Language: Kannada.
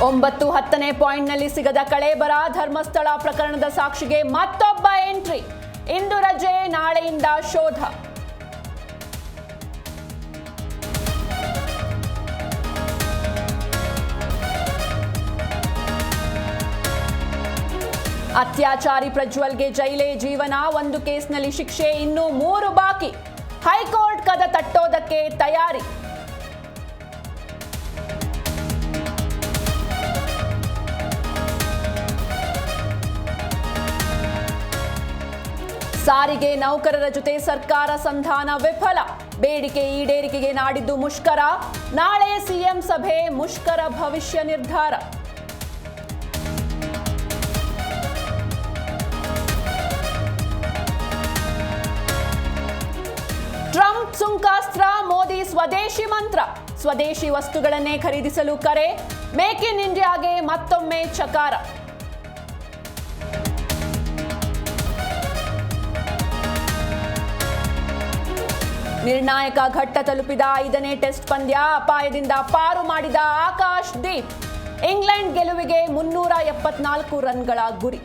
9-10ನೇ ಪಾಯಿಂಟ್ನಲ್ಲಿ ಸಿಗದ ಕಳೇಬರ, ಧರ್ಮಸ್ಥಳ ಪ್ರಕರಣದ ಸಾಕ್ಷಿಗೆ ಮತ್ತೊಬ್ಬ ಎಂಟ್ರಿ. ಇಂದು ರಜೆ, ನಾಳೆಯಿಂದ ಶೋಧ. ಅತ್ಯಾಚಾರಿ ಪ್ರಜ್ವಲ್ಗೆ ಜೈಲೇ ಜೀವನ, ಒಂದು ಕೇಸ್ನಲ್ಲಿ ಶಿಕ್ಷೆ, ಇನ್ನೂ 3 ಬಾಕಿ. ಹೈಕೋರ್ಟ್ ಕದ ತಟ್ಟೋದಕ್ಕೆ ತಯಾರಿ. ಸಾರಿಗೆ ನೌಕರರ ಜೊತೆ ಸರ್ಕಾರ ಸಂಧಾನ ವಿಫಲ, ಬೇಡಿಕೆ ಈಡೇರಿಕೆಗೆ ನಾಡಿದ್ದು ಮುಷ್ಕರ, ನಾಳೆ ಸಿಎಂ ಸಭೆ, ಮುಷ್ಕರ ಭವಿಷ್ಯ ನಿರ್ಧಾರ. ಟ್ರಂಪ್ ಸುಂಕಾಸ್ತ್ರ, ಮೋದಿ ಸ್ವದೇಶಿ ಮಂತ್ರ, ಸ್ವದೇಶಿ ವಸ್ತುಗಳನ್ನೇ ಖರೀದಿಸಲು ಕರೆ, ಮೇಕ್ ಇನ್ ಇಂಡಿಯಾಗೆ ಮತ್ತೊಮ್ಮೆ ಚಕಾರ. ನಿರ್ಣಾಯಕ ಘಟ್ಟ ತಲುಪಿದ 5ನೇ ಟೆಸ್ಟ್ ಪಂದ್ಯ, ಅಪಾಯದಿಂದ ಪಾರು ಮಾಡಿದ ಆಕಾಶ್ ದೀಪ್. ಇಂಗ್ಲೆಂಡ್ ಗೆಲುವಿಗೆ 374 ರನ್ಗಳ ಗುರಿ.